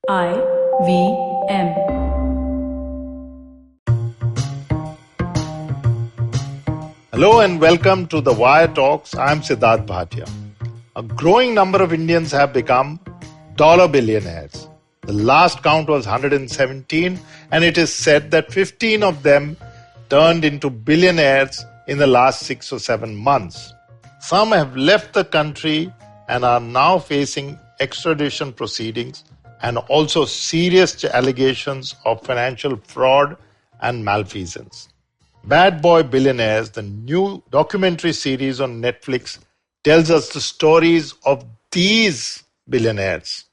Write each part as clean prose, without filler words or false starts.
IVM. Hello and welcome to the Wire Talks. I'm Sidharth Bhatia. A growing number of Indians have become dollar billionaires. The last count was 117, and it is said that 15 of them turned into billionaires in the last 6 or 7 months. Some have left the country and are now facing extradition proceedings and also serious allegations of financial fraud and malfeasance. Bad Boy Billionaires, the new documentary series on Netflix, tells us the stories of these billionaires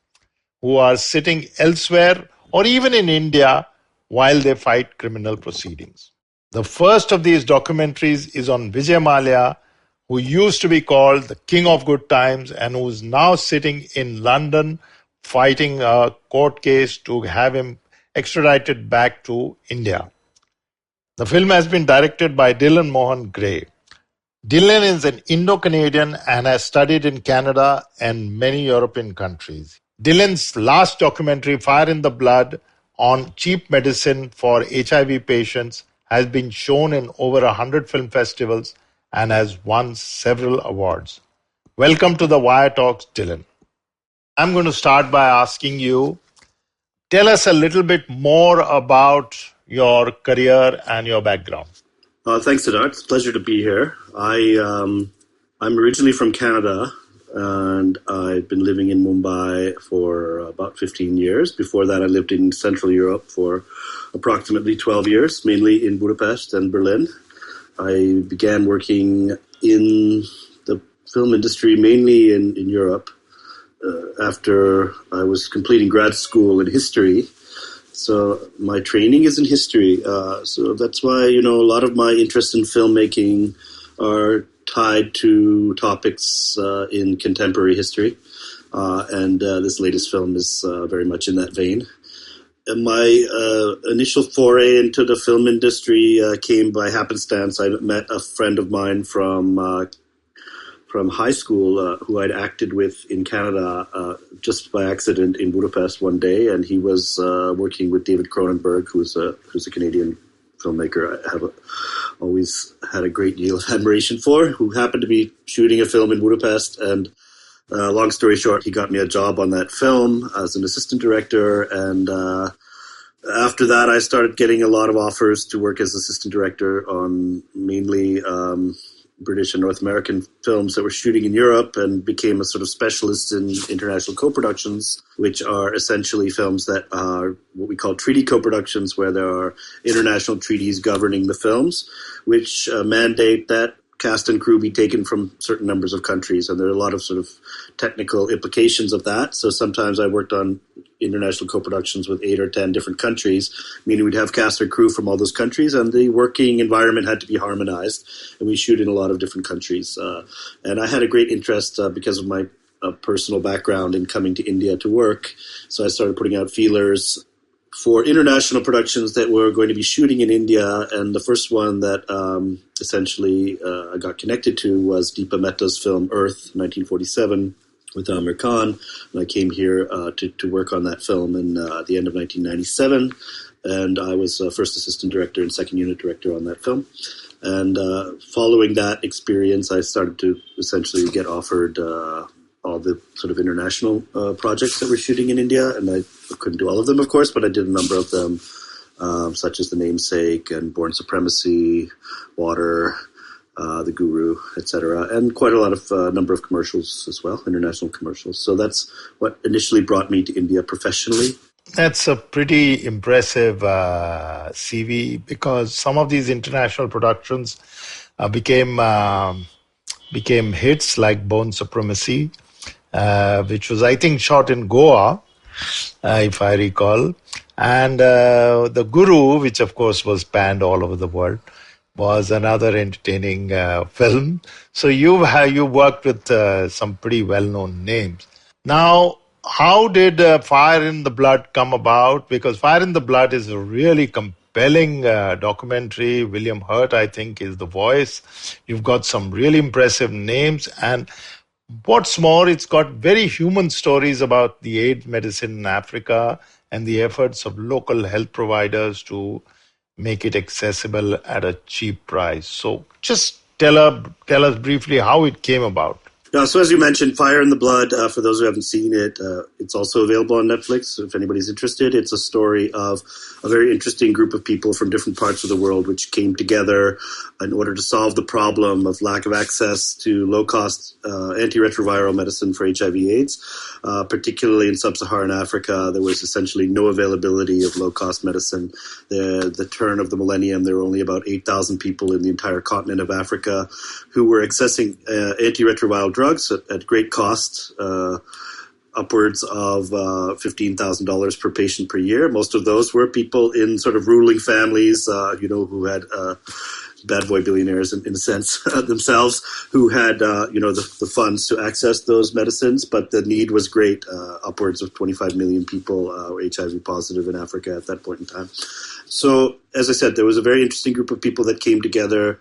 who are sitting elsewhere or even in India while they fight criminal proceedings. The first of these documentaries is on Vijay Mallya, who used to be called the King of Good Times and who is now sitting in London fighting a court case to have him extradited back to India. The film has been directed by Dylan Mohan Gray. Dylan is an Indo-Canadian and has studied in Canada and many European countries. Dylan's last documentary, Fire in the Blood, on cheap medicine for HIV patients has been shown in over 100 film festivals and has won several awards. Welcome to the Wire Talks, Dylan. I'm going to start by asking you, tell us a little bit more about your career and your background. Thanks, Siddharth. It's a pleasure to be here. I'm originally from Canada, and I've been living in Mumbai for about 15 years. Before that, I lived in Central Europe for approximately 12 years, mainly in Budapest and Berlin. I began working in the film industry mainly in Europe after I was completing grad school in history. So my training is in history. So that's why, a lot of my interest in filmmaking are tied to topics in contemporary history. And this latest film is very much in that vein. And my initial foray into the film industry came by happenstance. I met a friend of mine from high school who I'd acted with in Canada just by accident in Budapest one day, and he was working with David Cronenberg, who's a Canadian filmmaker I have always had a great deal of admiration for, who happened to be shooting a film in Budapest. And long story short, he got me a job on that film as an assistant director, and after that I started getting a lot of offers to work as assistant director on mainly British and North American films that were shooting in Europe, and became a sort of specialist in international co-productions, which are essentially films that are what we call treaty co-productions, where there are international treaties governing the films, which mandate that cast and crew be taken from certain numbers of countries. And there are a lot of sort of technical implications of that. So sometimes I worked on international co-productions with 8 or 10 different countries, meaning we'd have cast or crew from all those countries, and the working environment had to be harmonized, and we shoot in a lot of different countries. And I had a great interest because of my personal background in coming to India to work. So I started putting out feelers for international productions that were going to be shooting in India, and the first one that essentially I got connected to was Deepa Mehta's film Earth, 1947, with Aamir Khan, and I came here to work on that film in the end of 1997, and I was first assistant director and second unit director on that film. And following that experience, I started to essentially get offered all the sort of international projects that we're shooting in India, and I couldn't do all of them, of course, but I did a number of them, such as The Namesake and Bourne Supremacy, Water, The Guru, etc., and quite a lot of number of commercials as well, international commercials. So that's what initially brought me to India professionally. That's a pretty impressive CV, because some of these international productions became hits, like Bourne Supremacy, which was, I think, shot in Goa, if I recall. And The Guru, which of course was panned all over the world, was another entertaining film. So you worked with some pretty well-known names. Now, how did Fire in the Blood come about? Because Fire in the Blood is a really compelling documentary. William Hurt, I think, is the voice. You've got some really impressive names. And What's more, it's got very human stories about the AIDS medicine in Africa and the efforts of local health providers to make it accessible at a cheap price. So just tell us briefly how it came about. So as you mentioned, Fire in the Blood, for those who haven't seen it, it's also available on Netflix if anybody's interested. It's a story of a very interesting group of people from different parts of the world which came together in order to solve the problem of lack of access to low-cost antiretroviral medicine for HIV/AIDS. Particularly in sub-Saharan Africa, there was essentially no availability of low-cost medicine. The turn of the millennium, there were only about 8,000 people in the entire continent of Africa who were accessing antiretroviral drugs at great cost, upwards of $15,000 per patient per year. Most of those were people in sort of ruling families, who had Bad Boy Billionaires in a sense themselves, who had the funds to access those medicines. But the need was great. Upwards of 25 million people were HIV positive in Africa at that point in time. So, as I said, there was a very interesting group of people that came together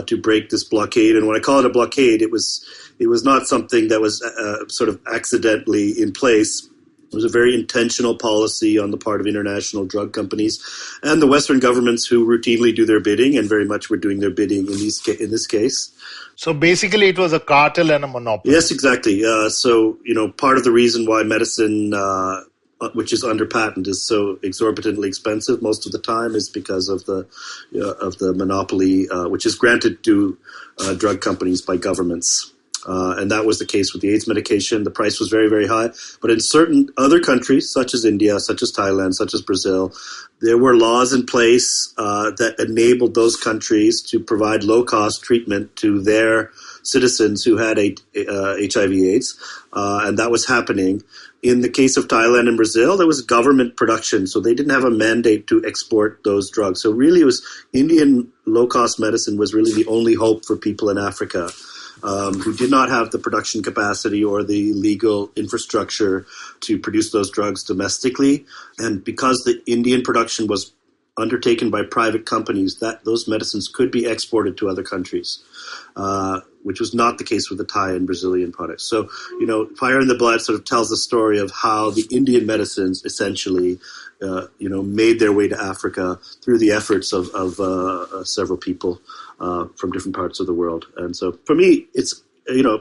to break this blockade. And when I call it a blockade, it was not something that was sort of accidentally in place. It was a very intentional policy on the part of international drug companies and the Western governments who routinely do their bidding, and very much were doing their bidding in this case. So basically it was a cartel and a monopoly. Yes, exactly. Part of the reason why medicine, which is under patent, is so exorbitantly expensive most of the time is because of the monopoly, which is granted to drug companies by governments. And that was the case with the AIDS medication. The price was very, very high. But in certain other countries, such as India, such as Thailand, such as Brazil, there were laws in place that enabled those countries to provide low-cost treatment to their citizens who had HIV/AIDS. And that was happening. In the case of Thailand and Brazil, there was government production, so they didn't have a mandate to export those drugs. So really, it was Indian low-cost medicine was really the only hope for people in Africa. Who did not have the production capacity or the legal infrastructure to produce those drugs domestically. And because the Indian production was undertaken by private companies, that those medicines could be exported to other countries, which was not the case with the Thai and Brazilian products. So, Fire in the Blood sort of tells the story of how the Indian medicines essentially, made their way to Africa through the efforts of several people from different parts of the world. And so for me, it's,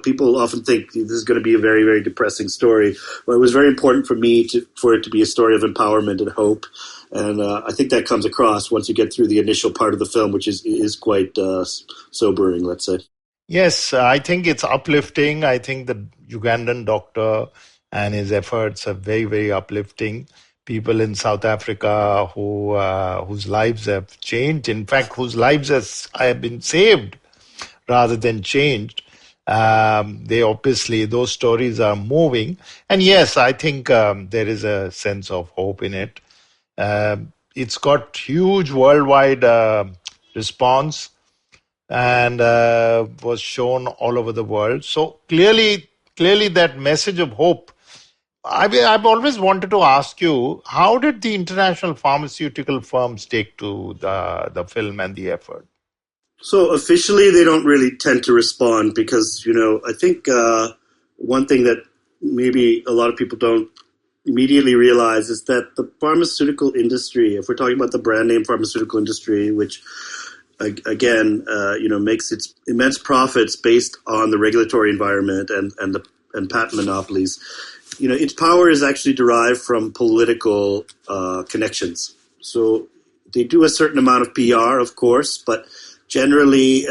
people often think this is going to be a very, very depressing story. Well, it was very important for me for it to be a story of empowerment and hope. And I think that comes across once you get through the initial part of the film, which is quite sobering, let's say. Yes, I think it's uplifting. I think the Ugandan doctor and his efforts are very, very uplifting. People in South Africa whose lives have changed, in fact, whose lives have been saved rather than changed. Those stories are moving. And yes, I think there is a sense of hope in it. It's got huge worldwide response and was shown all over the world. So clearly that message of hope. I've always wanted to ask you, how did the international pharmaceutical firms take to the film and the effort? So officially, they don't really tend to respond because, I think one thing that maybe a lot of people don't immediately realize is that the pharmaceutical industry, if we're talking about the brand name pharmaceutical industry, which again, makes its immense profits based on the regulatory environment and patent monopolies, its power is actually derived from political connections. So they do a certain amount of PR, of course, but generally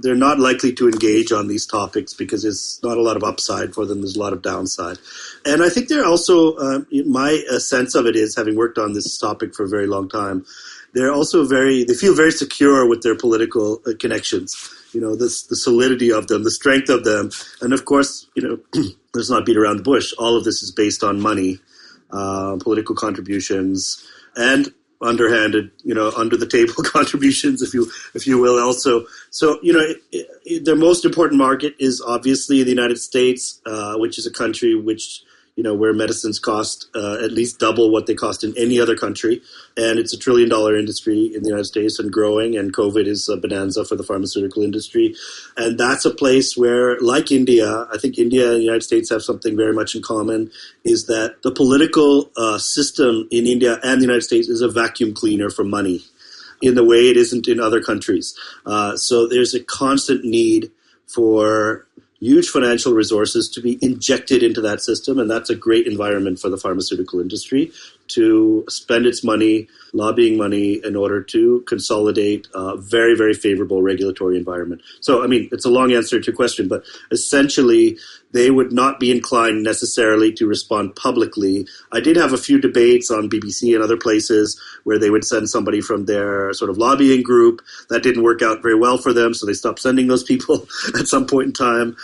they're not likely to engage on these topics because there's not a lot of upside for them. There's a lot of downside. And I think they're also, my sense of it is, having worked on this topic for a very long time, they're also they feel very secure with their political connections. The solidity of them, the strength of them. And of course, let's not beat around the bush. All of this is based on money, political contributions, and underhanded, under the table contributions, if you will, also. So, their most important market is obviously the United States, which is a country which, where medicines cost at least double what they cost in any other country. And it's $1 trillion industry in the United States and growing, and COVID is a bonanza for the pharmaceutical industry. And that's a place where, like India, I think India and the United States have something very much in common, is that the political system in India and the United States is a vacuum cleaner for money in the way it isn't in other countries. So there's a constant need for huge financial resources to be injected into that system, and that's a great environment for the pharmaceutical industry to spend its money, lobbying money, in order to consolidate a very, very favorable regulatory environment. So, I mean, it's a long answer to your question, but essentially, they would not be inclined necessarily to respond publicly. I did have a few debates on BBC and other places where they would send somebody from their sort of lobbying group. That didn't work out very well for them, so they stopped sending those people at some point in time.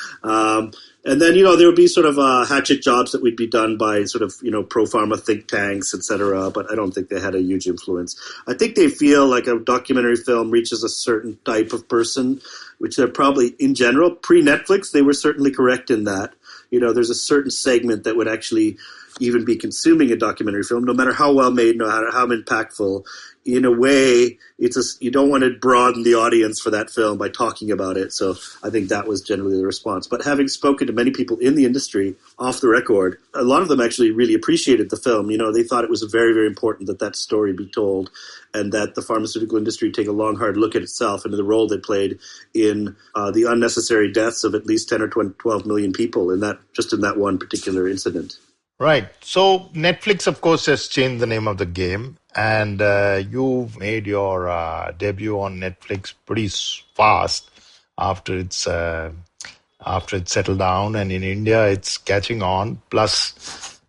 And then, there would be sort of hatchet jobs that would be done by sort of, pro-pharma think tanks, et cetera, but I don't think they had a huge influence. I think they feel like a documentary film reaches a certain type of person, which they're probably, in general, pre-Netflix, they were certainly correct in that. There's a certain segment that would actually even be consuming a documentary film, no matter how well made, no matter how impactful. In a way, you don't want to broaden the audience for that film by talking about it. So I think that was generally the response. But having spoken to many people in the industry off the record, a lot of them actually really appreciated the film. They thought it was very, very important that story be told, and that the pharmaceutical industry take a long, hard look at itself and the role they played in the unnecessary deaths of at least 10 or 12 million people in that one particular incident. Right. So Netflix, of course, has changed the name of the game, and you made your debut on Netflix pretty fast after it's settled down, and in India it's catching on. Plus,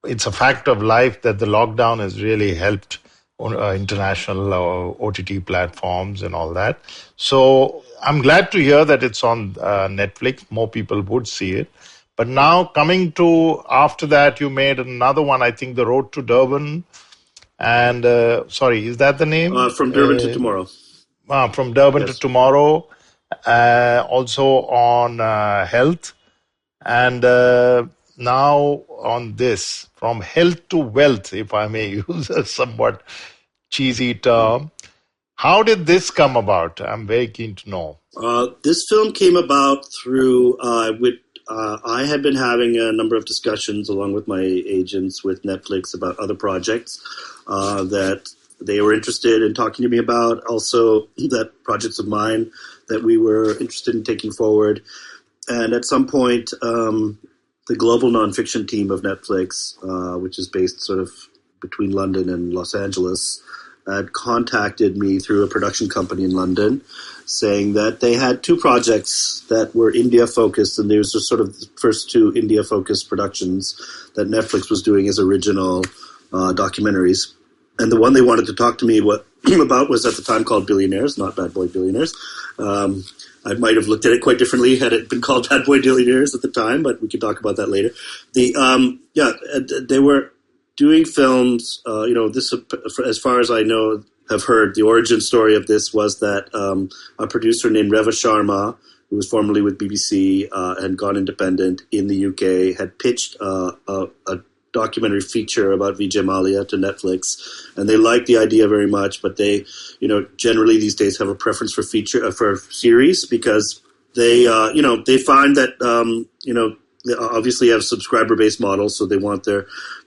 it's a fact of life that the lockdown has really helped international OTT platforms and all that. So I'm glad to hear that it's on Netflix. More people would see it. But now coming to, after that, you made another one, I think, The Road to Durban. And, is that the name? From Durban to Tomorrow. From Durban to Tomorrow. Also on health. And now on this, From Health to Wealth, if I may use a somewhat cheesy term. How did this come about? I'm very keen to know. This film came about through I had been having a number of discussions along with my agents with Netflix about other projects that they were interested in talking to me about. Also, that projects of mine that we were interested in taking forward. And at some point, the global nonfiction team of Netflix, which is based sort of between London and Los Angeles, had contacted me through a production company in London, saying that they had two projects that were India-focused, and these were sort of the first two India-focused productions that Netflix was doing as original documentaries. And the one they wanted to talk to me about was at the time called Billionaires, not Bad Boy Billionaires. I might have looked at it quite differently had it been called Bad Boy Billionaires at the time, but we could talk about that later. They were doing films, this, as far as I know, have heard, the origin story of this was that a producer named Reva Sharma, who was formerly with BBC and gone independent in the UK, had pitched a documentary feature about Vijay Mallya to Netflix, and they liked the idea very much, but they, generally these days have a preference for for series because they, they find that, they obviously have subscriber-based models, so they want their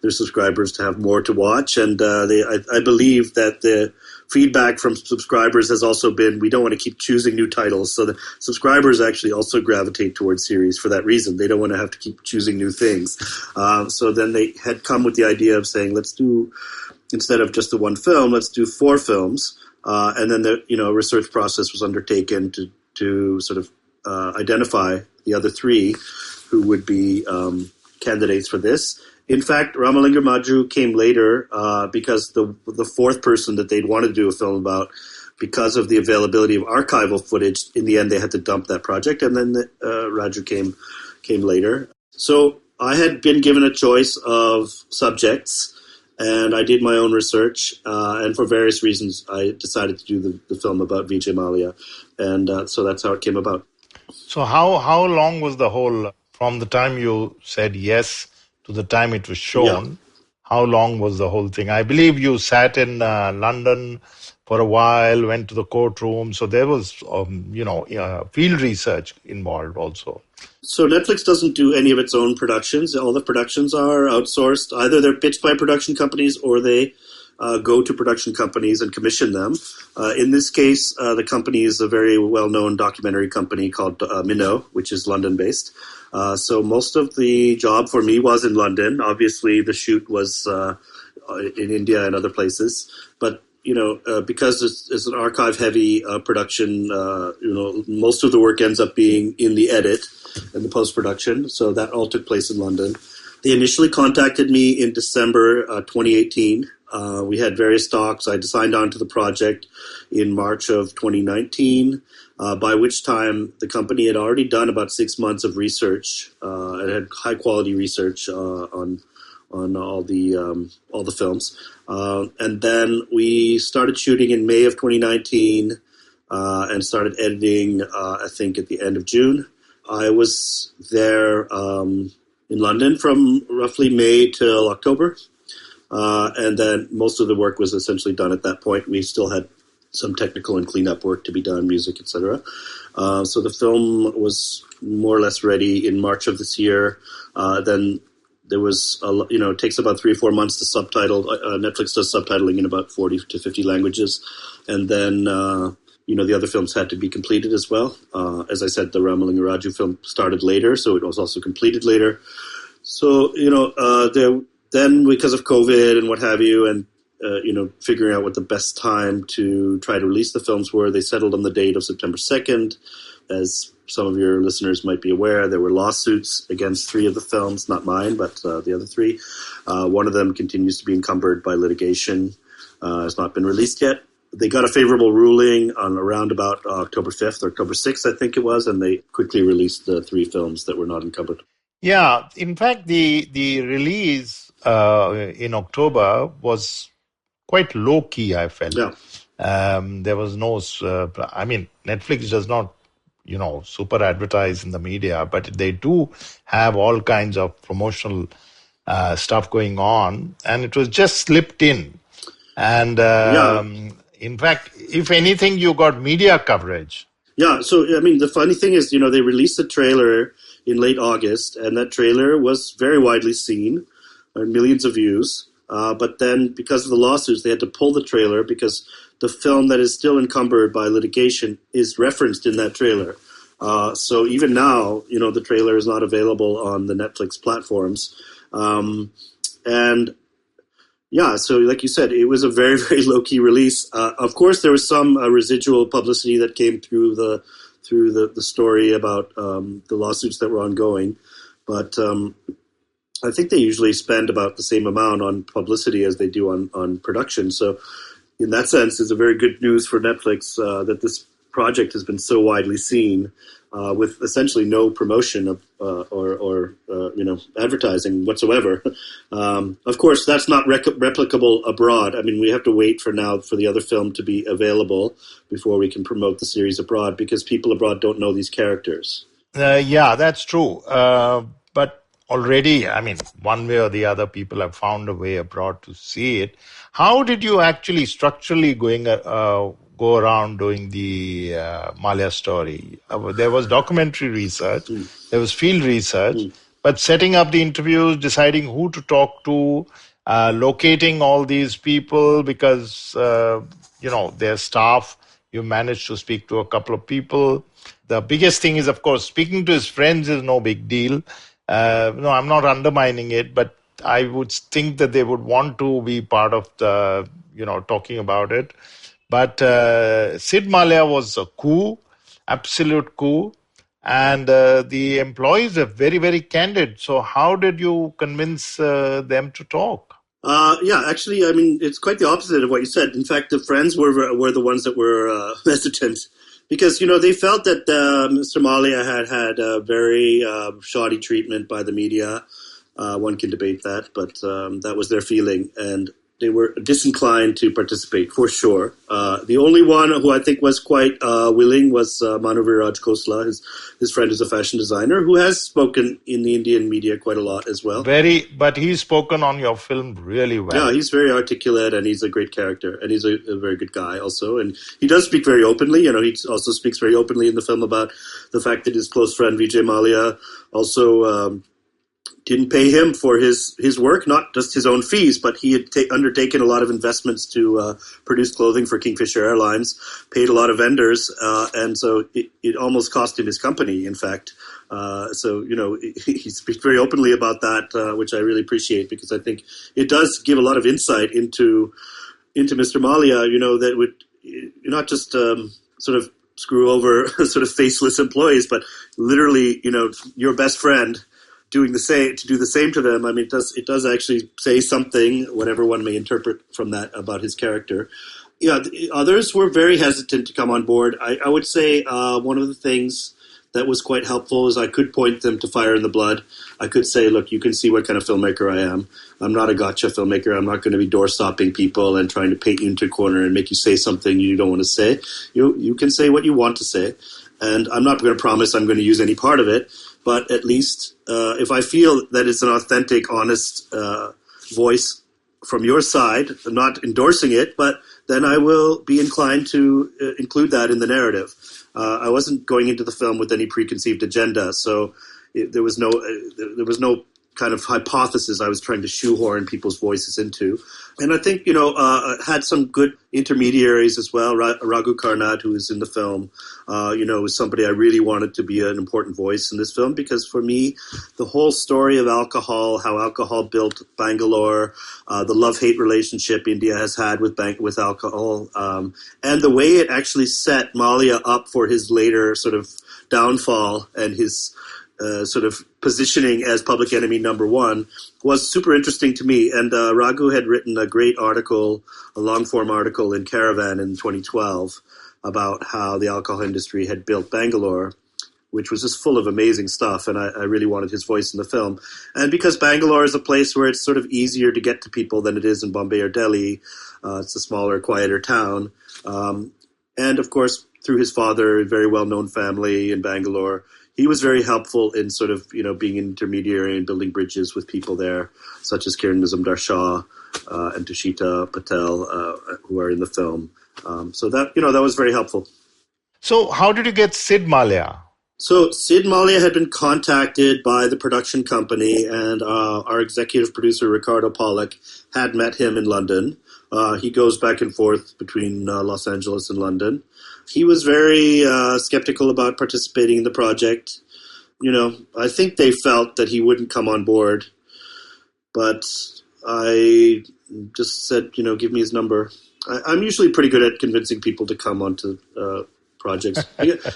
subscribers to have more to watch. And I believe that the feedback from subscribers has also been, we don't want to keep choosing new titles. So the subscribers actually also gravitate towards series for that reason. They don't want to have to keep choosing new things. So then they had come with the idea of saying, let's do, instead of just the one film, let's do 4 films. And then a research process was undertaken to sort of identify the other 3 who would be candidates for this. In fact, Ramalinga Maju came later because the 4th person that they'd wanted to do a film about, because of the availability of archival footage, in the end they had to dump that project, and then Raju came later. So I had been given a choice of subjects, and I did my own research, and for various reasons I decided to do the film about Vijay Mallya, and so that's how it came about. So how long was the whole, from the time you said yes to the time it was shown? How long was the whole thing? I believe you sat in London for a while, went to the courtroom. So there was, field research involved also. So Netflix doesn't do any of its own productions. All the productions are outsourced. Either they're pitched by production companies or they go to production companies and commission them. In this case, the company is a very well-known documentary company called Minnow, which is London-based. So most of the job for me was in London. Obviously, the shoot was in India and other places. But because it's an archive-heavy production, most of the work ends up being in the edit and the post-production. So that all took place in London. They initially contacted me in December 2018. We had various talks. I signed on to the project in March of 2019, by which time the company had already done about 6 months of research. It had high-quality research on all the films. And then we started shooting in May of 2019 and started editing, I think, at the end of June. I was there in London from roughly May till October. And then most of the work was essentially done at that point. We still had some technical and cleanup work to be done, music, etc. So the film was more or less ready in March of this year. Then there was, it takes about 3 or 4 months to subtitle. Netflix does subtitling in about 40 to 50 languages. And then, the other films had to be completed as well. As I said, the Ramalingaraju film started later, so it was also completed later. So, then because of COVID and what have you, and, figuring out what the best time to try to release the films were, they settled on the date of September 2nd. As some of your listeners might be aware, there were lawsuits against 3 of the films, not mine, but the other 3. One of them continues to be encumbered by litigation. Has not been released yet. They got a favorable ruling on around about October 5th or October 6th, I think it was, and they quickly released the 3 films that were not encumbered. Yeah, in fact, the release in October was quite low-key, I felt. Yeah. There was no... Netflix does not, super advertise in the media, but they do have all kinds of promotional stuff going on, and it was just slipped in. And in fact, if anything, you got media coverage. Yeah, so, the funny thing is, they released the trailer in late August, and that trailer was very widely seen, millions of views. But then, because of the lawsuits, they had to pull the trailer because the film that is still encumbered by litigation is referenced in that trailer. So even now, the trailer is not available on the Netflix platforms. So like you said, it was a very, very low-key release. Of course, there was some residual publicity that came through the story about the lawsuits that were ongoing. But I think they usually spend about the same amount on publicity as they do on production. So in that sense, it's a very good news for Netflix that this project has been so widely seen with essentially no promotion of or advertising whatsoever. Of course, that's not replicable abroad. We have to wait for the other film to be available before we can promote the series abroad because people abroad don't know these characters. Yeah, that's true. But already, one way or the other, people have found a way abroad to see it. How did you actually structurally go around doing the Mallya story? There was documentary research, there was field research, but setting up the interviews, deciding who to talk to, locating all these people because, their staff, you managed to speak to a couple of people. The biggest thing is, of course, speaking to his friends is no big deal. No, I'm not undermining it, but I would think that they would want to be part of the, talking about it. But Sid Mallya was a coup, absolute coup, and the employees are very, very candid. So how did you convince them to talk? Actually, it's quite the opposite of what you said. In fact, the friends were the ones that were hesitant. Because, they felt that Mr. Mallya had a very shoddy treatment by the media. One can debate that, but that was their feeling. And were disinclined to participate for sure. The only one who I think was quite willing was Manu Viraj Khosla. His friend is a fashion designer who has spoken in the Indian media quite a lot as well. But he's spoken on your film really well. Yeah, he's very articulate and he's a great character and he's a very good guy also. And he does speak very openly. He also speaks very openly in the film about the fact that his close friend Vijay Mallya also didn't pay him for his work, not just his own fees, but he had undertaken a lot of investments to produce clothing for Kingfisher Airlines, paid a lot of vendors, and so it almost cost him his company, in fact. He speaks very openly about that, which I really appreciate, because I think it does give a lot of insight into Mr. Mallya, that would not just sort of screw over sort of faceless employees, but literally, your best friend to do the same to them. I mean, it does actually say something, whatever one may interpret from that, about his character. Yeah, others were very hesitant to come on board. I would say one of the things that was quite helpful is I could point them to Fire in the Blood. I could say, look, you can see what kind of filmmaker I am. I'm not a gotcha filmmaker. I'm not going to be door-stopping people and trying to paint you into a corner and make you say something you don't want to say. You can say what you want to say. And I'm not going to promise I'm going to use any part of it. But at least if I feel that it's an authentic, honest voice from your side, I'm not endorsing it, but then I will be inclined to include that in the narrative. I wasn't going into the film with any preconceived agenda, so there was no kind of hypothesis I was trying to shoehorn people's voices into. And I think, had some good intermediaries as well. Raghu Karnad, who is in the film, was somebody I really wanted to be an important voice in this film, because for me, the whole story of alcohol, how alcohol built Bangalore, the love-hate relationship India has had with alcohol, and the way it actually set Mallya up for his later sort of downfall and his sort of positioning as public enemy number one was super interesting to me. And Raghu had written a great article, a long-form article in Caravan in 2012 about how the alcohol industry had built Bangalore, which was just full of amazing stuff. And I really wanted his voice in the film. And because Bangalore is a place where it's sort of easier to get to people than it is in Bombay or Delhi, it's a smaller, quieter town. And of course, through his father, a very well-known family in Bangalore, he was very helpful in sort of, being an intermediary and building bridges with people there, such as Kiran Mazumdar Shah and Tushita Patel, who are in the film. So that was very helpful. So how did you get Sid Mallya? So Sid Mallya had been contacted by the production company, and our executive producer, Ricardo Pollack, had met him in London. He goes back and forth between Los Angeles and London. He was very skeptical about participating in the project. I think they felt that he wouldn't come on board. But I just said, give me his number. I'm usually pretty good at convincing people to come onto projects.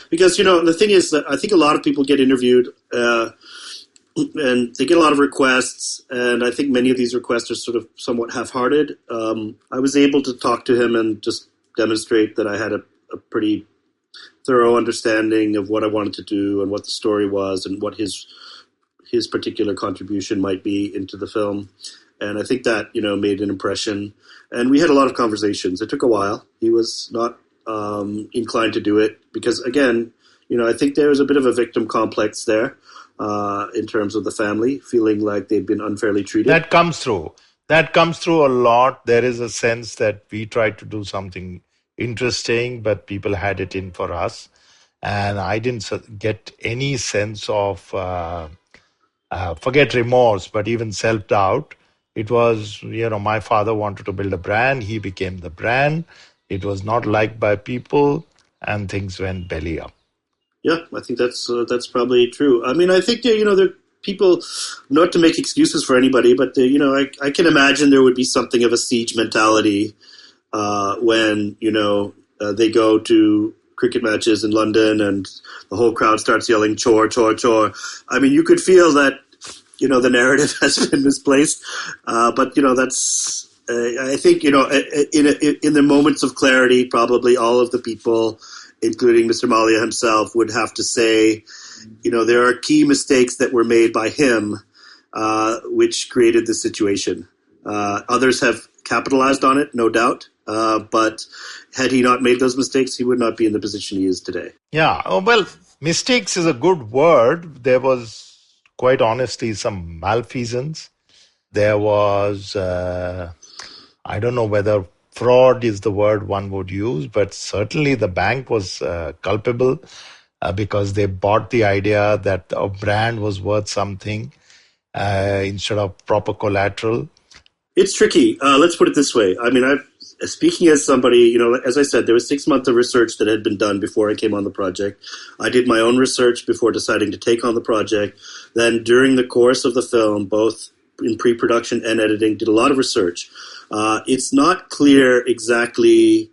Because, the thing is that I think a lot of people get interviewed and they get a lot of requests. And I think many of these requests are sort of somewhat half-hearted. I was able to talk to him and just demonstrate that I had a pretty thorough understanding of what I wanted to do and what the story was and what his particular contribution might be into the film. And I think that, made an impression. And we had a lot of conversations. It took a while. He was not inclined to do it because, again, I think there was a bit of a victim complex there in terms of the family, feeling like they'd been unfairly treated. That comes through a lot. There is a sense that we tried to do something interesting, but people had it in for us. And I didn't get any sense of, forget remorse, but even self-doubt. It was, my father wanted to build a brand. He became the brand. It was not liked by people, and things went belly up. Yeah, I think that's probably true. I mean, I think, there are people, not to make excuses for anybody, but, I can imagine there would be something of a siege mentality when, they go to cricket matches in London and the whole crowd starts yelling, chore, chore, chore. I mean, you could feel that, the narrative has been misplaced. But, that's, I think, in the moments of clarity, probably all of the people, including Mr. Mallya himself, would have to say, there are key mistakes that were made by him, which created this situation. Others have capitalized on it, no doubt. But had he not made those mistakes, he would not be in the position he is today. Yeah. Oh, well, mistakes is a good word. There was, quite honestly, some malfeasance. There was, I don't know whether fraud is the word one would use, but certainly the bank was culpable because they bought the idea that a brand was worth something instead of proper collateral. It's tricky. Let's put it this way. I mean, speaking as somebody, as I said, there was 6 months of research that had been done before I came on the project. I did my own research before deciding to take on the project. Then during the course of the film, both in pre-production and editing, did a lot of research. It's not clear exactly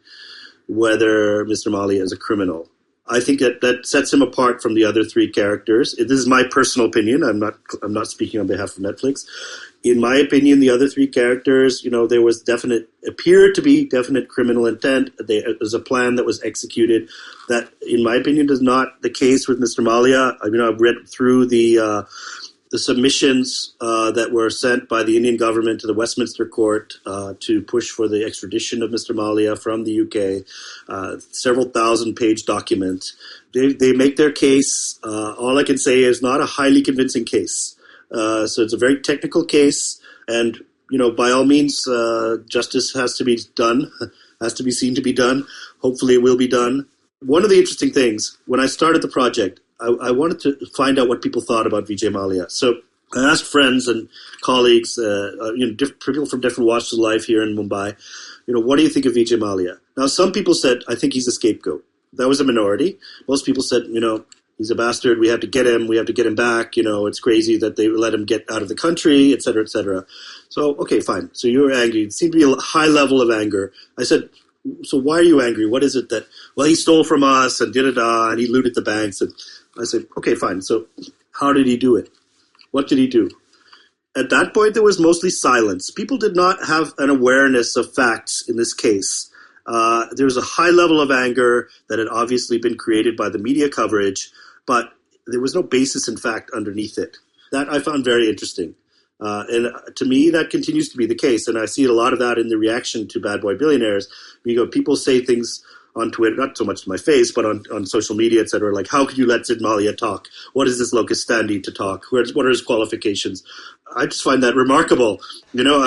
whether Mr. Mallya is a criminal. I think that sets him apart from the other three characters. This is my personal opinion. I'm not speaking on behalf of Netflix. In my opinion, the other three characters, there was appeared to be definite criminal intent. There was a plan that was executed. That, in my opinion, is not the case with Mr. Mallya. I've read through the submissions that were sent by the Indian government to the Westminster Court to push for the extradition of Mr. Mallya from the UK, several thousand-page document. They make their case. All I can say is not a highly convincing case. So it's a very technical case, and by all means, justice has to be done, has to be seen to be done. Hopefully, it will be done. One of the interesting things when I started the project, I wanted to find out what people thought about Vijay Mallya. So I asked friends and colleagues, people from different walks of life here in Mumbai, what do you think of Vijay Mallya? Now, some people said, I think he's a scapegoat. That was a minority. Most people said, he's a bastard. We have to get him. We have to get him back. It's crazy that they let him get out of the country, et cetera, et cetera. So, okay, fine. So you were angry. It seemed to be a high level of anger. I said, so why are you angry? What is it that, well, he stole from us and da-da-da, and he looted the banks. And I said, okay, fine. So how did he do it? What did he do? At that point, there was mostly silence. People did not have an awareness of facts in this case. There was a high level of anger that had obviously been created by the media coverage, but there was no basis in fact underneath it. That I found very interesting. And to me, that continues to be the case. And I see a lot of that in the reaction to Bad Boy Billionaires. People say things on Twitter, not so much to my face, but on social media, et cetera, like, how could you let Sid Mallya talk? What is this locus standi to talk? What are his qualifications? I just find that remarkable. No.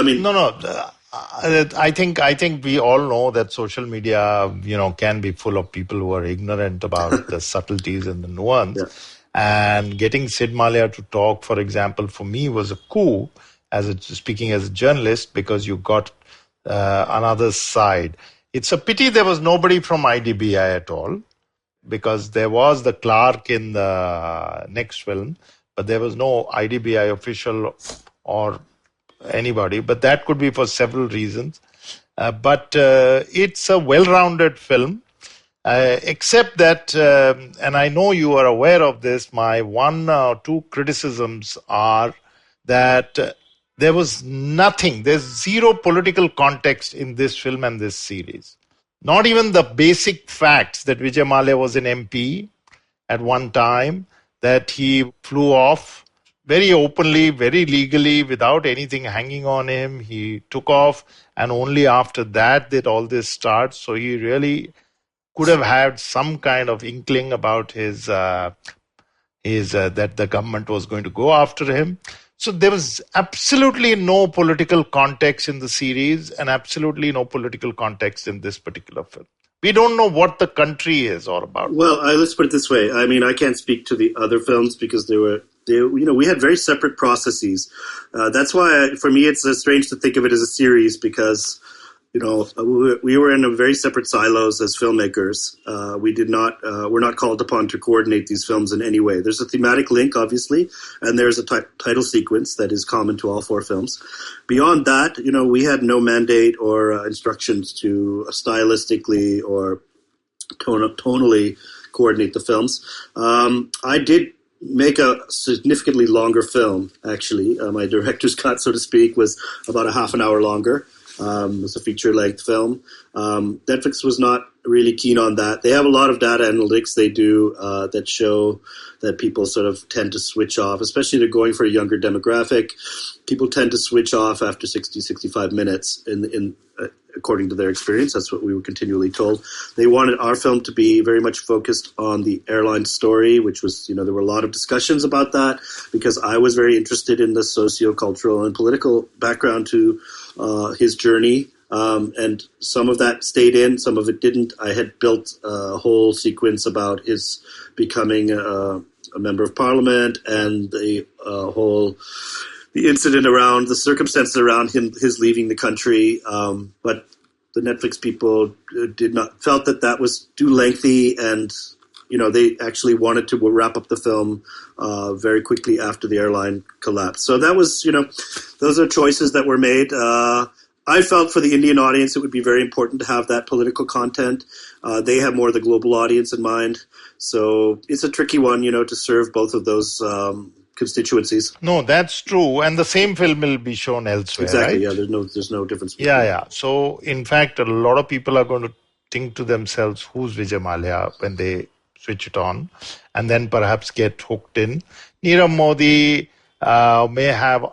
I think we all know that social media, can be full of people who are ignorant about the subtleties and the nuance. Yeah. And getting Sid Mallya to talk, for example, for me was a coup, speaking as a journalist, because you got another side. It's a pity there was nobody from IDBI at all, because there was the clerk in the next film, but there was no IDBI official or anybody. But that could be for several reasons. But it's a well-rounded film. Except that, and I know you are aware of this, my one or two criticisms are that there's zero political context in this film and this series. Not even the basic facts that Vijay Mallya was an MP at one time, that he flew off very openly, very legally, without anything hanging on him. He took off, and only after that did all this start. So he really could have had some kind of inkling about that the government was going to go after him. So there was absolutely no political context in the series and absolutely no political context in this particular film. We don't know what the country is all about. Well, let's put it this way. I mean, I can't speak to the other films because we had very separate processes. That's why, for me, it's strange to think of it as a series because, we were in a very separate silos as filmmakers. We're not called upon to coordinate these films in any way. There's a thematic link, obviously, and there's a title sequence that is common to all four films. Beyond that, we had no mandate or instructions to stylistically or tonally coordinate the films. I did make a significantly longer film, actually. My director's cut, so to speak, was about a half an hour longer. It was a feature-length film. Netflix was not really keen on that. They have a lot of data analytics they do that show that people sort of tend to switch off, especially they're going for a younger demographic. People tend to switch off after 60, 65 minutes according to their experience. That's what we were continually told. They wanted our film to be very much focused on the airline story, which was, there were a lot of discussions about that because I was very interested in the socio-cultural and political background to his journey. And some of that stayed in, some of it didn't. I had built a whole sequence about his becoming a member of parliament and the incident around the circumstances around his leaving the country. But the Netflix people felt that was too lengthy, and they actually wanted to wrap up the film very quickly after the airline collapsed. So that was, those are choices that were made. I felt for the Indian audience it would be very important to have that political content. They have more of the global audience in mind. So it's a tricky one, to serve both of those constituencies. No, that's true. And the same film will be shown elsewhere, exactly, right? Yeah, there's no difference. Yeah. So, in fact, a lot of people are going to think to themselves, who's Vijay Mallya, when they switch it on, and then perhaps get hooked in. Nirav Modi may have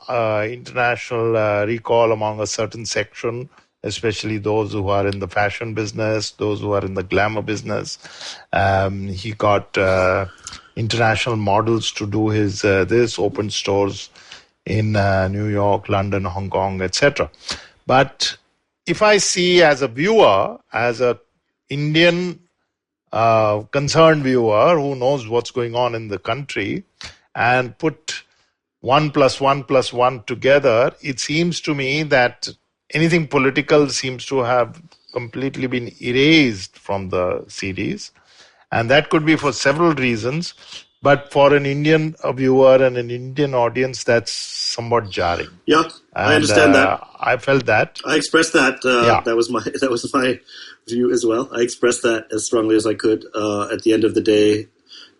international recall among a certain section, especially those who are in the fashion business, those who are in the glamour business. He got international models to do his open stores in New York, London, Hong Kong, etc. But if I see as a viewer, as a Indian concerned viewer who knows what's going on in the country, and put 1 + 1 + 1 together, it seems to me that anything political seems to have completely been erased from the series. And that could be for several reasons. But for an Indian viewer and an Indian audience, that's somewhat jarring. Yeah, I understand that. I felt that. I expressed that. That was my view as well. I expressed that as strongly as I could. At the end of the day,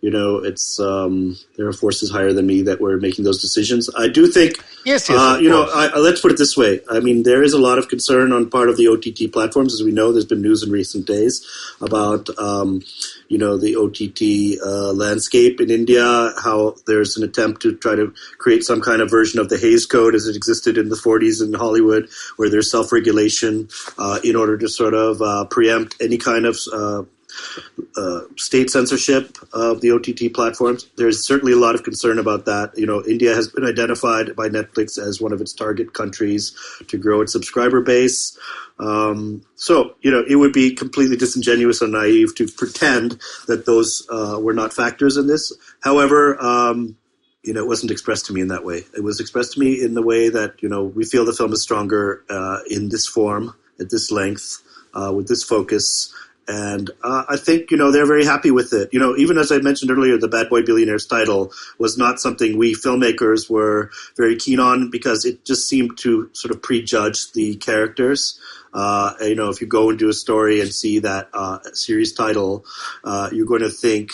it's there are forces higher than me that were making those decisions. I do think, yes, let's put it this way. I mean, there is a lot of concern on part of the OTT platforms. As we know, there's been news in recent days about, the OTT landscape in India, how there's an attempt to try to create some kind of version of the Hays Code as it existed in the 40s in Hollywood, where there's self-regulation in order to sort of preempt any kind of state censorship of the OTT platforms. There's certainly a lot of concern about that. India has been identified by Netflix as one of its target countries to grow its subscriber base. So, it would be completely disingenuous and naive to pretend that those were not factors in this. However, it wasn't expressed to me in that way. It was expressed to me in the way that, we feel the film is stronger in this form, at this length, with this focus. And I think, they're very happy with it. Even as I mentioned earlier, the Bad Boy Billionaires title was not something we filmmakers were very keen on because it just seemed to sort of prejudge the characters. If you go and do a story and see that series title, you're going to think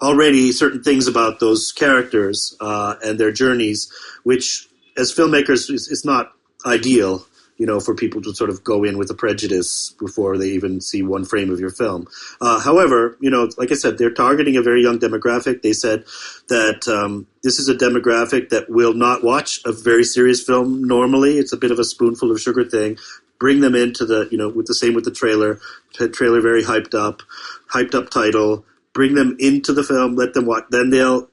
already certain things about those characters and their journeys, which as filmmakers is not ideal. For people to sort of go in with a prejudice before they even see one frame of your film. However, like I said, they're targeting a very young demographic. They said that this is a demographic that will not watch a very serious film normally. It's a bit of a spoonful of sugar thing. Bring them into with the trailer. Trailer very hyped up title. Bring them into the film, let them watch. Then they'll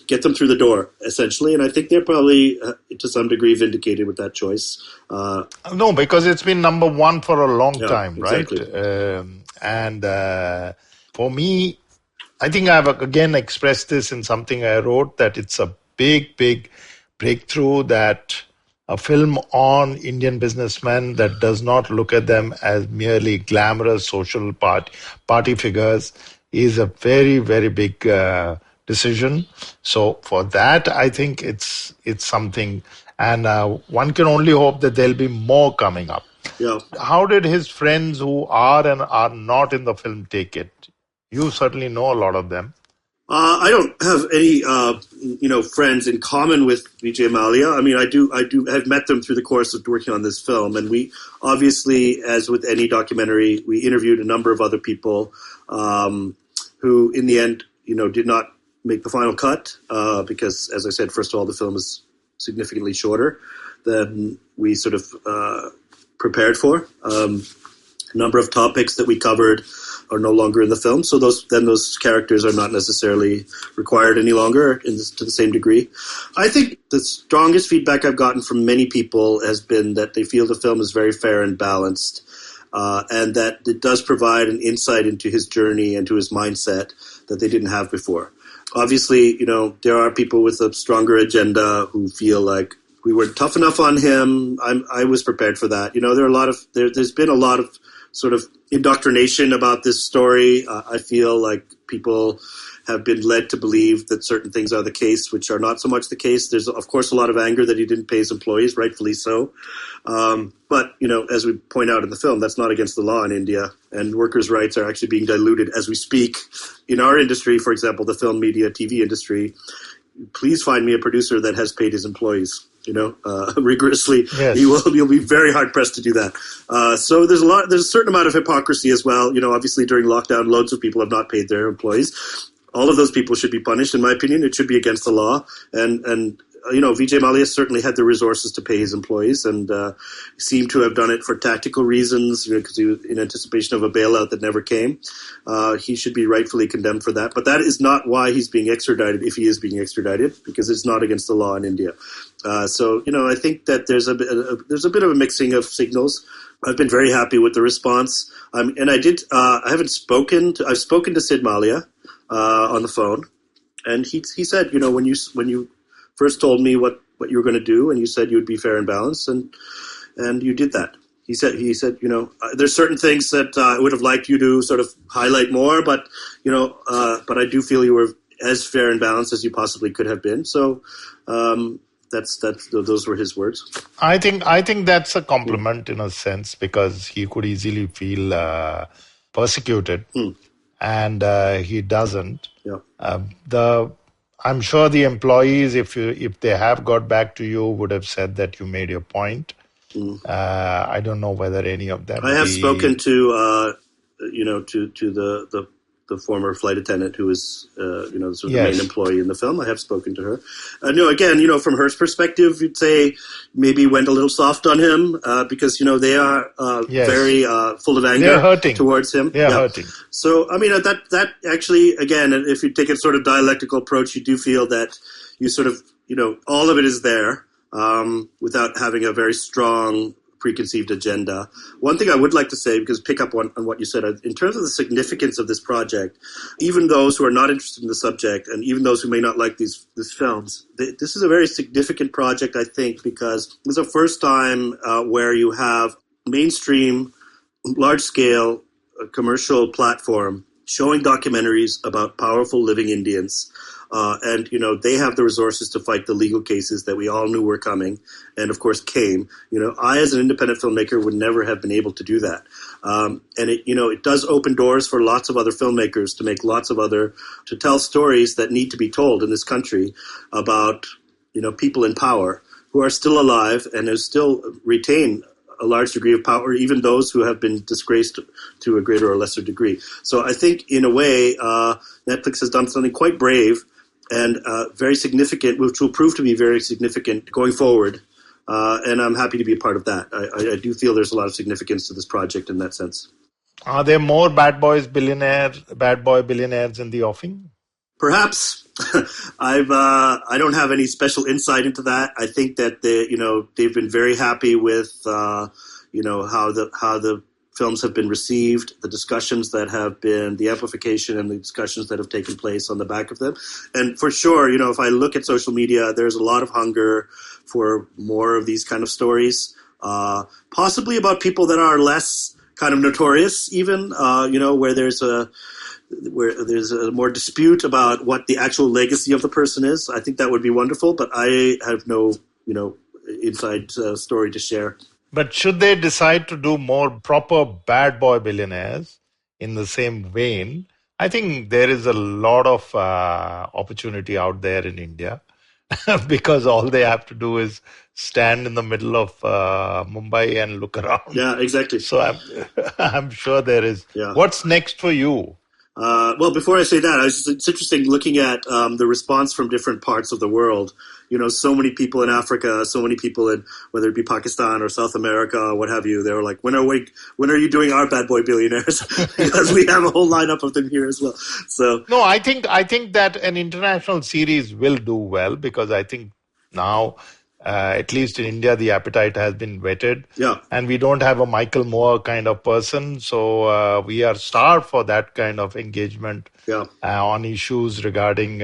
get them through the door, essentially. And I think they're probably, to some degree, vindicated with that choice. No, because it's been number one for a long time, exactly. Right? And for me, I think I've again expressed this in something I wrote, that it's a big, big breakthrough that a film on Indian businessmen that does not look at them as merely glamorous social party figures is a very, very big decision. So for that, I think it's something, and one can only hope that there'll be more coming up. Yeah. How did his friends who are and are not in the film take it? You certainly know a lot of them. I don't have any, friends in common with Vijay Mallya. I mean, I do have met them through the course of working on this film, and we obviously, as with any documentary, we interviewed a number of other people who, in the end, did not make the final cut because, as I said, first of all, the film is significantly shorter than we sort of prepared for. A number of topics that we covered are no longer in the film, so those characters are not necessarily required any longer to the same degree. I think the strongest feedback I've gotten from many people has been that they feel the film is very fair and balanced, and that it does provide an insight into his journey and to his mindset that they didn't have before. Obviously, there are people with a stronger agenda who feel like we weren't tough enough on him. I was prepared for that. There's been a lot of sort of indoctrination about this story. I feel like people have been led to believe that certain things are the case, which are not so much the case. There's, of course, a lot of anger that he didn't pay his employees, rightfully so. But, as we point out in the film, that's not against the law in India, and workers' rights are actually being diluted as we speak. In our industry, for example, the film, media, TV industry, please find me a producer that has paid his employees, rigorously. Yes. You'll be very hard pressed to do that. So there's a certain amount of hypocrisy as well. Obviously during lockdown, loads of people have not paid their employees. All of those people should be punished. In my opinion, it should be against the law. And Vijay Mallya certainly had the resources to pay his employees and seemed to have done it for tactical reasons, because he was in anticipation of a bailout that never came. He should be rightfully condemned for that. But that is not why he's being extradited, if he is being extradited, because it's not against the law in India. So I think that there's a bit of a mixing of signals. I've been very happy with the response. And I've spoken to Sid Mallya on the phone, and he said, when you first told me what you were going to do, and you said you would be fair and balanced, and you did that. He said, there's certain things that I would have liked you to sort of highlight more, but I do feel you were as fair and balanced as you possibly could have been. So those were his words. I think that's a compliment in a sense, because he could easily feel persecuted, and he doesn't. Yeah. I'm sure the employees, if they have got back to you, would have said that you made your point. I don't know whether any of them. I have spoken to the former flight attendant who is the main employee in the film. I have spoken to her. Again, from her perspective, you'd say maybe went a little soft on him because they are very full of anger towards him. They're hurting. So that actually, again, if you take a sort of dialectical approach, you do feel that you sort of all of it is there without having a very strong preconceived agenda. One thing I would like to say, because pick up on what you said, in terms of the significance of this project, even those who are not interested in the subject, and even those who may not like these films, this is a very significant project, I think, because it's the first time where you have mainstream, large-scale commercial platform showing documentaries about powerful living Indians. And they have the resources to fight the legal cases that we all knew were coming, and of course came. I, as an independent filmmaker, would never have been able to do that. And it does open doors for lots of other filmmakers to make to tell stories that need to be told in this country about people in power who are still alive and who still retain a large degree of power, even those who have been disgraced to a greater or lesser degree. So I think, in a way, Netflix has done something quite brave and very significant, which will prove to be very significant going forward. And I'm happy to be a part of that. I do feel there's a lot of significance to this project in that sense. Are there more Bad Boy Billionaires in the offing? Perhaps. I don't have any special insight into that. I think that they've been very happy with how the films have been received, the discussions that have been, the amplification and the discussions that have taken place on the back of them. And for sure, if I look at social media, there's a lot of hunger for more of these kind of stories, possibly about people that are less kind of notorious even, where there's a more dispute about what the actual legacy of the person is. I think that would be wonderful, but I have no, inside story to share. But should they decide to do more proper Bad Boy Billionaires in the same vein, I think there is a lot of opportunity out there in India because all they have to do is stand in the middle of Mumbai and look around. Yeah, exactly. So I'm sure there is. Yeah. What's next for you? Well, before I say that, it's interesting looking at the response from different parts of the world. You know, so many people in Africa, so many people in, whether it be Pakistan or South America or what have you, they were like, when are you doing our Bad Boy Billionaires? Because we have a whole lineup of them here as well. So no, I think that an international series will do well, because I think now, at least in India, the appetite has been whetted. Yeah. And we don't have a Michael Moore kind of person. So we are starved for that kind of engagement on issues regarding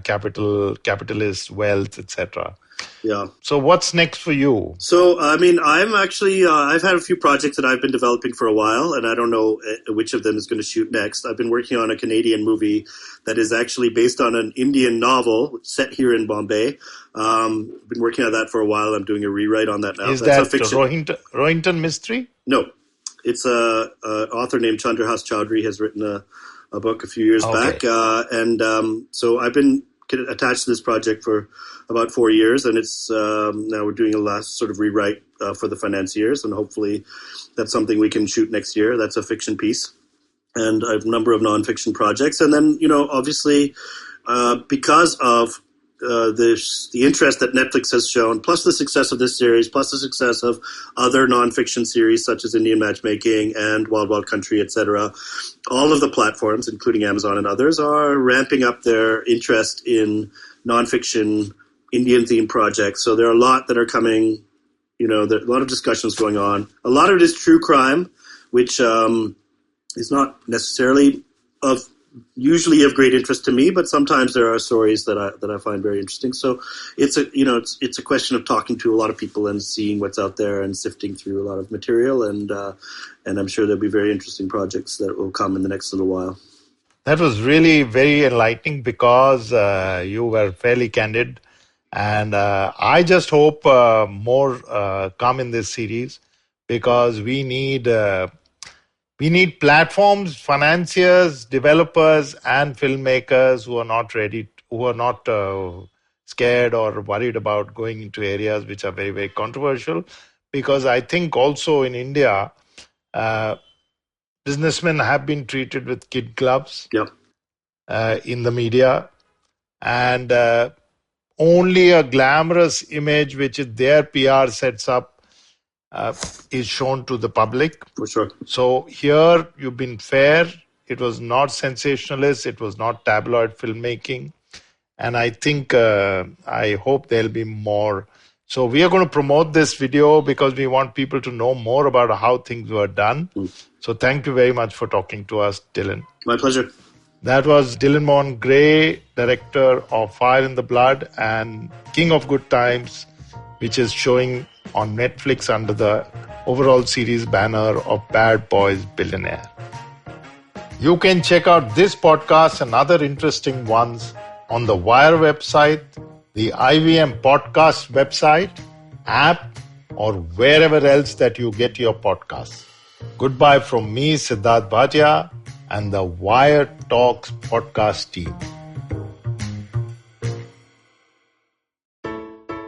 capitalist wealth, etc. Yeah. So what's next for you? So, I mean, I'm actually, I've had a few projects that I've been developing for a while, and I don't know which of them is going to shoot next. I've been working on a Canadian movie that is actually based on an Indian novel set here in Bombay. I've been working on that for a while. I'm doing a rewrite on that now. Is that Rohinton Mystery? No. It's an author named Chandrahas Chowdhury has written a book a few years back. So I've been attached to this project for about 4 years, and it's now we're doing a last sort of rewrite for the financiers, and hopefully that's something we can shoot next year. That's a fiction piece, and I have a number of nonfiction projects. And then, you know, obviously because of the interest that Netflix has shown, plus the success of this series, plus the success of other nonfiction series such as Indian Matchmaking and Wild Wild Country, etc., all of the platforms, including Amazon and others, are ramping up their interest in nonfiction Indian-themed projects. So there are a lot that are coming. You know, there are a lot of discussions going on. A lot of it is true crime, which is not necessarily usually of great interest to me, but sometimes there are stories that I find very interesting. So it's a question of talking to a lot of people and seeing what's out there and sifting through a lot of material, and I'm sure there'll be very interesting projects that will come in the next little while. That was really very enlightening, because you were fairly candid, and I just hope more come in this series, because we need platforms, financiers, developers, and filmmakers who are not ready, who are not scared or worried about going into areas which are very, very controversial. Because I think also in India, businessmen have been treated with kid gloves in the media, and only a glamorous image, which is their PR sets up, is shown to the public. For sure. So here you've been fair. It was not sensationalist. It was not tabloid filmmaking. And I think, I hope there'll be more. So we are going to promote this video because we want people to know more about how things were done. So thank you very much for talking to us, Dylan. My pleasure. That was Dylan Mohan Gray, director of Fire in the Blood and King of Good Times, which is showing on Netflix under the overall series banner of Bad Boys Billionaires. You can check out this podcast and other interesting ones on the Wire website, the IVM podcast website, app, or wherever else that you get your podcasts. Goodbye from me, Sidharth Bhatia, and the Wire Talks podcast team.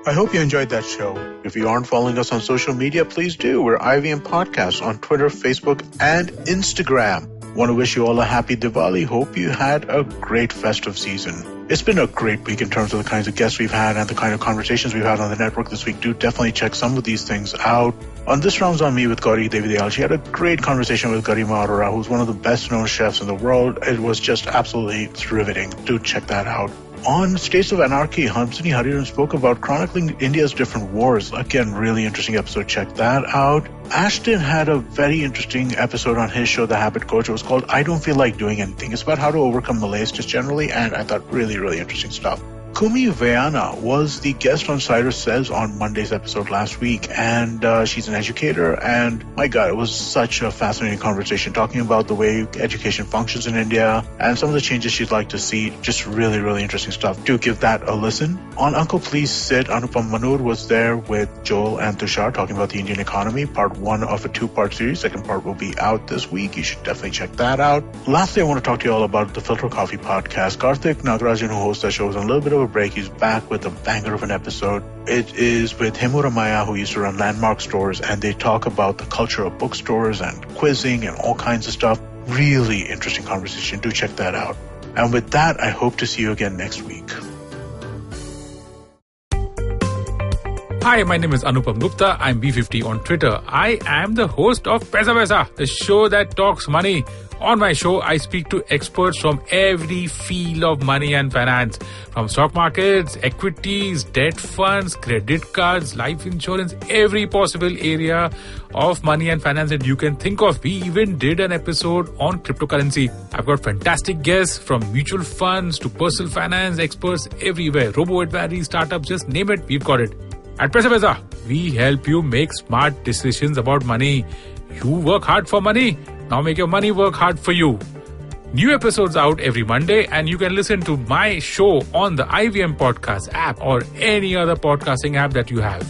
I hope you enjoyed that show. If you aren't following us on social media, please do. We're IVM Podcasts on Twitter, Facebook, and Instagram. Want to wish you all a happy Diwali. Hope you had a great festive season. It's been a great week in terms of the kinds of guests we've had and the kind of conversations we've had on the network this week. Do definitely check some of these things out. On This Round's on Me with Gauri Devidayal. She had a great conversation with Garima Arora, who's one of the best-known chefs in the world. It was just absolutely riveting. Do check that out. On States of Anarchy, Hamsini Hariran spoke about chronicling India's different wars. Again, really interesting episode. Check that out. Ashton had a very interesting episode on his show, The Habit Coach. It was called I Don't Feel Like Doing Anything. It's about how to overcome malaise just generally, and I thought really, really interesting stuff. Kumi Vayana was the guest on Cyrus Says on Monday's episode last week, and she's an educator, and my God, it was such a fascinating conversation talking about the way education functions in India and some of the changes she'd like to see. Just really, really interesting stuff. Do give that a listen. On Uncle Please Sit, Anupam Manur was there with Joel and Tushar talking about the Indian economy, part 1 of a 2-part series. Second part will be out this week. You should definitely check that out. Lastly, I want to talk to you all about the Filter Coffee podcast. Karthik Nagarajan, who hosts that show, is on a little bit of a break. He's back with a banger of an episode. It is with Himura Maya, who used to run Landmark Stores, and they talk about the culture of bookstores and quizzing and all kinds of stuff. Really interesting conversation. Do check that out. And with that, I hope to see you again next week. Hi, my name is Anupam Gupta. I'm B50 on Twitter. I am the host of Paisa Vaisa, the show that talks money. On my show, I speak to experts from every field of money and finance, from stock markets, equities, debt funds, credit cards, life insurance, every possible area of money and finance that you can think of. We even did an episode on cryptocurrency. I've got fantastic guests from mutual funds to personal finance experts everywhere. Robo-advisory, startups, just name it, we've got it. At Paisa Vaisa, we help you make smart decisions about money. You work hard for money. Now make your money work hard for you. New episodes out every Monday, and you can listen to my show on the IVM Podcast app or any other podcasting app that you have.